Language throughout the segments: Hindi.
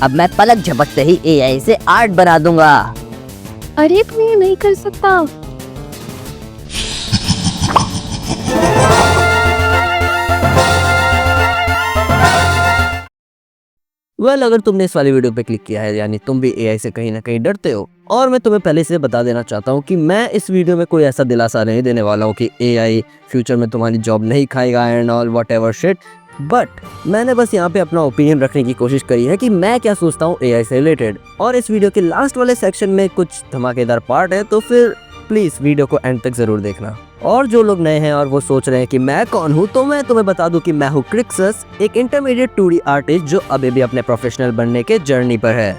अब मैं पलक झपकते ही एआई से आर्ट बना दूंगा। अरे तू ये नहीं कर सकता। अगर तुमने इस वाली वीडियो पे क्लिक किया है यानी तुम भी एआई से कहीं ना कहीं डरते हो, और मैं तुम्हें पहले से बता देना चाहता हूँ कि मैं इस वीडियो में कोई ऐसा दिलासा नहीं देने वाला हूँ कि एआई फ्यूचर में तुम्हारी जॉब नहीं खाएगा and all what ever shit. But मैंने बस यहाँ पे अपना ओपिनियन रखने की कोशिश करी है कि मैं क्या सोचता हूँ एआई से रिलेटेड। और इस वीडियो के लास्ट वाले सेक्शन में कुछ धमाकेदार पार्ट है, तो फिर प्लीज वीडियो को एंड तक जरूर देखना। और जो लोग नए हैं और वो सोच रहे हैं कि मैं कौन हूँ, तो मैं तुम्हें बता दूं कि मैं हूँ क्रिक्सस, एक इंटरमीडिएट 2D आर्टिस्ट जो अभी भी अपने प्रोफेशनल बनने के जर्नी पर है।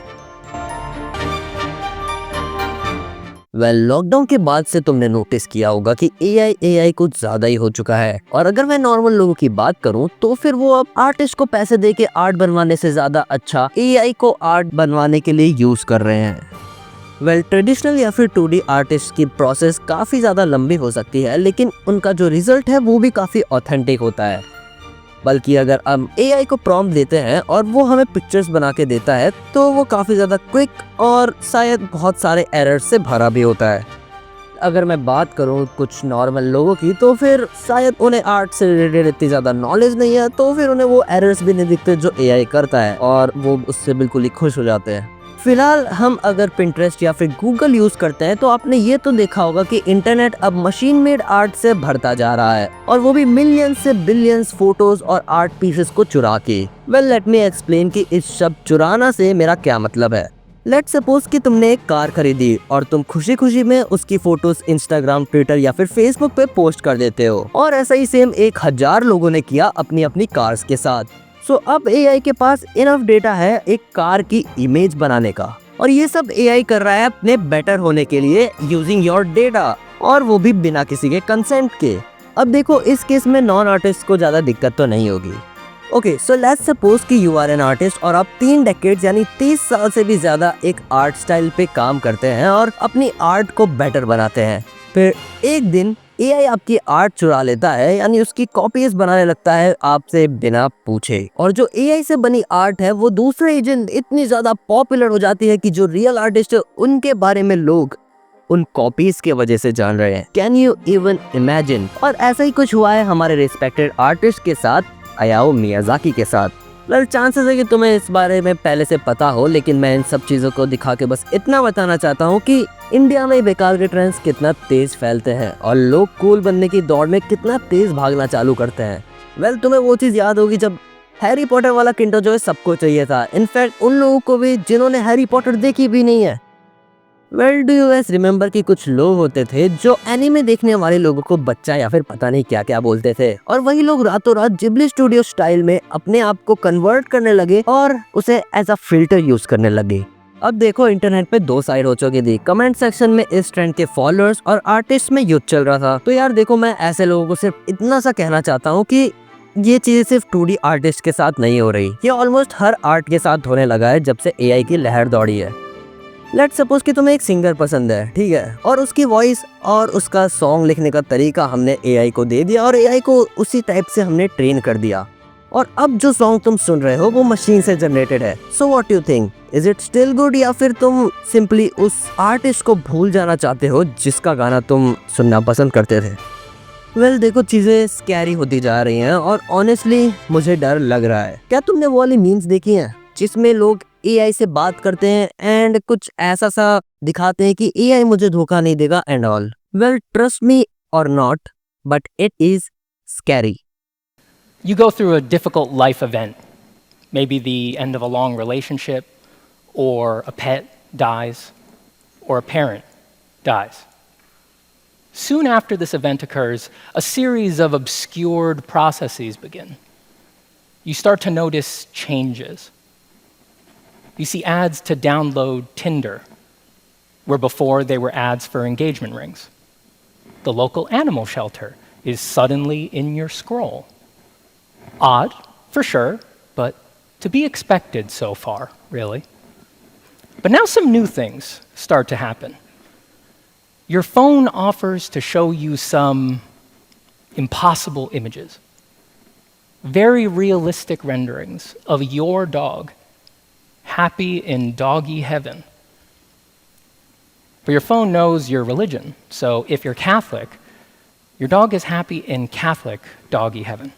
लॉकडाउन के बाद से तुमने नोटिस किया होगा कि एआई कुछ ज्यादा ही हो चुका है। और अगर मैं नॉर्मल लोगों की बात करूं तो फिर वो अब आर्टिस्ट को पैसे दे के आर्ट बनवाने से ज्यादा अच्छा एआई को आर्ट बनवाने के लिए यूज कर रहे हैं। ट्रेडिशनल या फिर 2D आर्टिस्ट की प्रोसेस काफी ज्यादा लंबी हो सकती है, लेकिन उनका जो रिजल्ट है वो भी काफी ऑथेंटिक होता है। बल्कि अगर हम एआई को प्रॉम्प्ट देते हैं और वो हमें पिक्चर्स बना के देता है तो वो काफ़ी ज़्यादा क्विक और शायद बहुत सारे एरर्स से भरा भी होता है। अगर मैं बात करूँ कुछ नॉर्मल लोगों की, तो फिर शायद उन्हें आर्ट से रिलेटेड इतनी ज़्यादा नॉलेज नहीं है, तो फिर उन्हें वो एरर्स भी नहीं दिखते जो एआई करता है और वो उससे बिल्कुल ही खुश हो जाते हैं। फिलहाल हम अगर पिंटरेस्ट या फिर गूगल यूज करते हैं तो आपने ये तो देखा होगा कि इंटरनेट अब मशीन मेड आर्ट से भरता जा रहा है, और वो भी मिलियंस से बिलियंस फोटोज और आर्ट पीसेस को चुरा के। लेट मी एक्सप्लेन कि इस शब्द चुराना से मेरा क्या मतलब है। लेट्स सपोज कि तुमने एक कार खरीदी और तुम खुशी खुशी में उसकी फोटोज इंस्टाग्राम, ट्विटर या फिर फेसबुक पे पोस्ट कर देते हो, और ऐसा ही सेम 1000 लोगों ने किया अपनी अपनी कार्स के साथ। अब एआई के पास इनफ डेटा है एक कार की इमेज बनाने का, और ये सब एआई कर रहा है अपने बेटर होने के लिए यूजिंग योर डेटा, और वो भी बिना किसी के कंसेंट के। अब देखो, इस केस में नॉन आर्टिस्ट को ज्यादा दिक्कत तो नहीं होगी। ओके, सो लेट्स सपोज कि यू आर एन आर्टिस्ट और आप 3 डेकेड्स यानी 30 साल से भी ज्यादा एक आर्ट स्टाइल पे काम करते हैं और अपनी आर्ट को बेटर बनाते हैं। फिर एक दिन एआई आपकी आर्ट चुरा लेता है, यानी उसकी कॉपीज बनाने लगता है आपसे बिना पूछे, और जो एआई से बनी आर्ट है वो दूसरे एजेंट इतनी ज्यादा पॉपुलर हो जाती है कि जो रियल आर्टिस्ट है उनके बारे में लोग उन कॉपीज के वजह से जान रहे हैं। Can you even imagine? और ऐसा ही कुछ हुआ है हमारे रिस्पेक्टेड आर्टिस्ट के साथ, हायाओ मियाज़ाकी के साथ। चांसेस है कि तुम्हें इस बारे में पहले से पता हो, लेकिन मैं इन सब चीज़ों को दिखा के बस इतना बताना चाहता हूँ कि इंडिया में बेकार के ट्रेंड्स कितना तेज फैलते हैं और लोग कूल बनने की दौड़ में कितना तेज भागना चालू करते हैं। तुम्हें वो चीज़ याद होगी जब हैरी पॉटर वाला किंडर जॉय सबको चाहिए था, इनफैक्ट उन लोगों को भी जिन्होंने हैरी पॉटर देखी भी नहीं है। डू यू गाइस रिमेंबर कि कुछ लोग होते थे जो एनीमे देखने वाले लोगों को बच्चा या फिर पता नहीं क्या क्या बोलते थे, और वही लोग रातों रात जिब्ली स्टूडियो स्टाइल में अपने आप को कन्वर्ट करने लगे और उसे एज अ फिल्टर यूज करने लगे। अब देखो, इंटरनेट पे 2 साइड हो चुकी थी। कमेंट सेक्शन में इस ट्रेंड के फॉलोअर्स और आर्टिस्ट में युद्ध चल रहा था। तो यार देखो, मैं ऐसे लोगों को सिर्फ इतना सा कहना चाहता हूँ कि ये चीजें सिर्फ 2D आर्टिस्ट के साथ नहीं हो रही, ये ऑलमोस्ट हर आर्ट के साथ होने लगा है जब से एआई की लहर दौड़ी है। लेट्स सपोज कि तुम्हें एक सिंगर पसंद है, ठीक है, और उसकी वॉइस और उसका सॉन्ग लिखने का तरीका हमने एआई को दे दिया और एआई को उसी टाइप से हमने ट्रेन कर दिया, और अब जो सॉन्ग तुम सुन रहे हो वो मशीन से जनरेटेड है। So what you think, is it still good, या फिर तुम सिंपली उस आर्टिस्ट को भूल जाना चाहते हो जिसका गाना तुम सुनना पसंद करते थे? देखो, चीजें स्कैरी होती जा रही हैं और ऑनेस्टली मुझे डर लग रहा है। क्या तुमने वो वाली मीम्स देखी हैं जिसमें लोग एआई से बात करते हैं एंड कुछ ऐसा सा दिखाते हैं कि एआई मुझे धोखा नहीं देगा एंड ऑल? ट्रस्ट मी और not, but it is scary. You go through a difficult life event, maybe the end of a long relationship, or a pet dies, or a parent dies. Soon after this event occurs, a series of obscured processes begin. You start to notice changes. You see ads to download Tinder, where before they were ads for engagement rings. The local animal shelter is suddenly in your scroll. Odd, for sure, but to be expected so far, really. But now some new things start to happen. Your phone offers to show you some impossible images, very realistic renderings of your dog happy in doggy heaven. But your phone knows your religion, so if you're Catholic, your dog is happy in Catholic doggy heaven.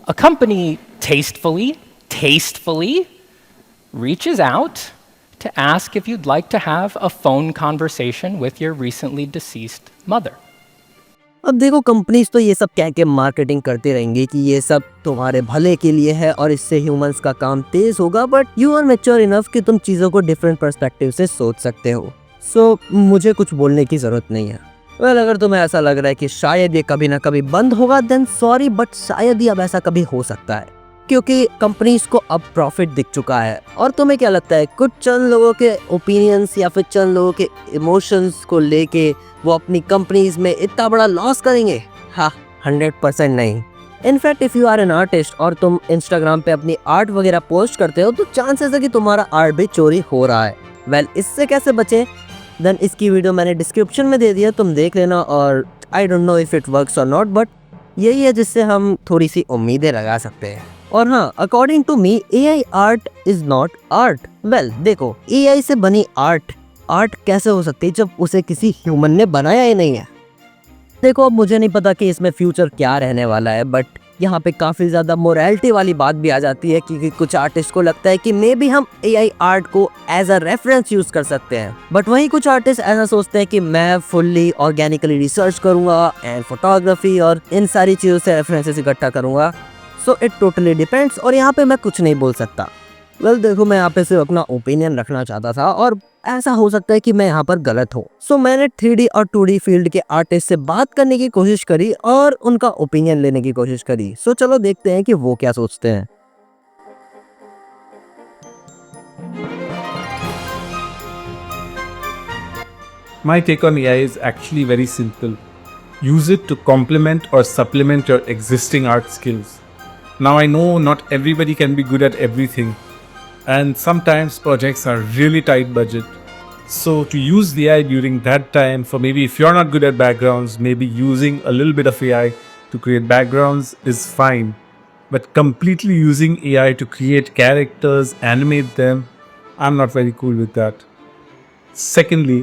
A company tastefully reaches out to ask if you'd like to have a phone conversation with your recently deceased mother. अब देखो, कंपनीज तो ये सब कह के मार्केटिंग करती रहेंगी कि ये सब तुम्हारे भले के लिए है और इससे ह्यूमंस का काम तेज होगा, but you are mature enough कि तुम चीज़ों को डिफरेंट पर्सपेक्टिव से सोच सकते हो। सो मुझे कुछ बोलने की ज़रूरत नहीं है। वेल, अगर तुम्हें ऐसा लग रहा है कि शायद ये कभी ना कभी बंद होगा, देन सॉरी, बट शायद ही अब ऐसा कभी हो सकता है, क्योंकि कंपनीज को अब प्रॉफिट दिख चुका है। और तुम्हें क्या लगता है, कुछ चंद लोगों के ओपिनियंस या फिर चंद लोगों के इमोशंस को लेके वो अपनी कंपनीज में इतना बड़ा लॉस करेंगे? हाँ, 100% नहीं। In fact if you are an artist और तुम इंस्टाग्राम पे अपनी आर्ट वगैरह पोस्ट करते हो, तो चांसेस है कि तुम्हारा आर्ट भी चोरी हो रहा है। वेल, इससे कैसे बचें? देन इसकी वीडियो मैंने डिस्क्रिप्शन में दे दिया, तुम देख लेना। और I don't know if it works और नॉट, बट यही है जिससे हम थोड़ी सी उम्मीदें लगा सकते हैं। और हाँ, according to me, AI art is not art. Well देखो, AI से बनी आर्ट कैसे हो सकती है जब उसे किसी ह्यूमन ने बनाया ही नहीं है? देखो, अब मुझे नहीं पता कि इसमें फ्यूचर क्या रहने वाला है, बट यहाँ पे काफ़ी ज़्यादा मोरालिटी वाली बात भी आ जाती है, क्योंकि कुछ आर्टिस्ट को लगता है कि मे बी हम AI आर्ट को एज अ रेफरेंस यूज़ कर सकते हैं, बट वहीं कुछ आर्टिस्ट ऐसा सोचते हैं कि मैं फुल्ली ऑर्गेनिकली रिसर्च करूँगा एंड फोटोग्राफी और इन सारी चीज़ों से रेफरेंसेस इकट्ठा करूँगा। सो इट टोटली डिपेंड्स, और यहाँ पे मैं कुछ नहीं बोल सकता। वेल देखो, मैं यहाँ पे सिर्फ अपना ओपिनियन रखना चाहता था, और ऐसा हो सकता है कि मैं यहाँ पर गलत हूँ। सो मैंने 3D और 2D फील्ड के आर्टिस्ट से बात करने की कोशिश करी और उनका ओपिनियन लेने की कोशिश करी। सो चलो देखते हैं कि वो क्या सोचते हैं। My take on AI is actually very simple. Use it to complement or supplement your existing art skills. Now, I know not everybody can be good at everything, and sometimes projects are really tight budget. So, to use the AI during that time, for maybe if you're not good at backgrounds, maybe using a little bit of AI to create backgrounds is fine. But completely using AI to create characters, animate them, I'm not very cool with that. Secondly,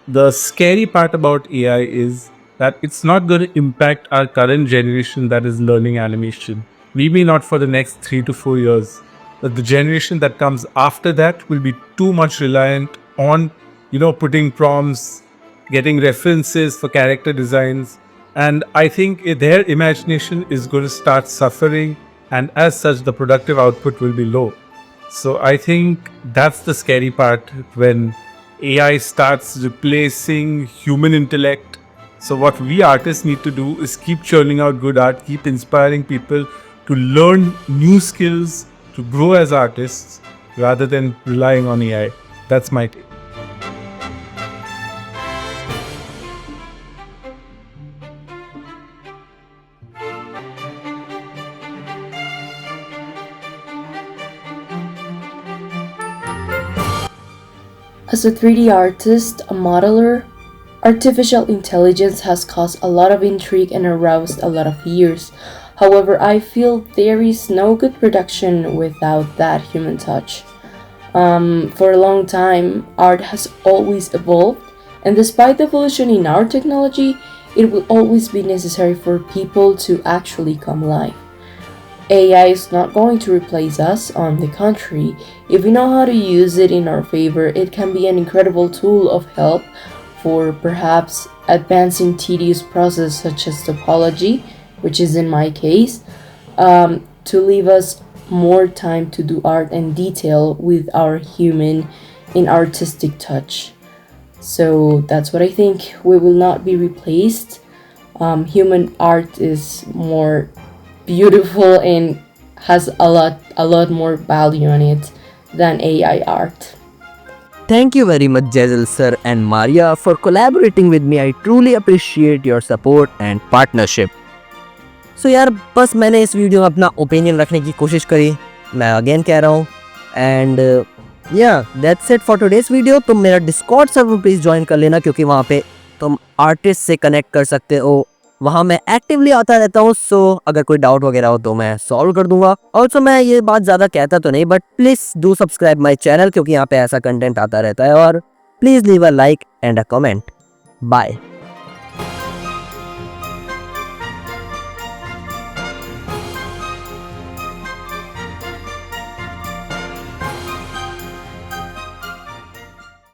the scary part about AI is that it's not going to impact our current generation that is learning animation. Maybe not for the next 3 to 4 years. But the generation that comes after that will be too much reliant on, putting prompts, getting references for character designs. And I think their imagination is going to start suffering, and as such, the productive output will be low. So I think that's the scary part when AI starts replacing human intellect. So what we artists need to do is keep churning out good art, keep inspiring people to learn new skills, to grow as artists, rather than relying on AI. That's my take. As a 3D artist, a modeler, artificial intelligence has caused a lot of intrigue and aroused a lot of ears. However, I feel there is no good production without that human touch. For a long time, art has always evolved, and despite the evolution in our technology, it will always be necessary for people to actually come alive. AI is not going to replace us. On the contrary, if we know how to use it in our favor, it can be an incredible tool of help for perhaps advancing tedious process such as topology, which is in my case, to leave us more time to do art and detail with our human and artistic touch. So that's what I think. We will not be replaced. Human art is more beautiful and has a lot more value on it than AI art. Thank you very much, Jazel sir and Maria, for collaborating with me. I truly appreciate your support and partnership. So यार बस मैंने इस वीडियो में अपना ओपिनियन रखने की कोशिश करी, मैं अगेन कह रहा हूँ. एंड या that's it for today's video. तुम मेरा डिस्कॉर्ड सर्वर प्लीज़ ज्वाइन कर लेना, क्योंकि वहाँ पे तुम आर्टिस्ट से कनेक्ट कर सकते हो. वहाँ मैं एक्टिवली आता रहता हूँ. सो अगर कोई डाउट वगैरह हो तो मैं सॉल्व कर दूंगा. ऑल्सो मैं ये बात ज़्यादा कहता तो नहीं, but please do subscribe my channel, क्योंकि यहाँ पे ऐसा कंटेंट आता रहता है. और please leave a like and a comment. Bye.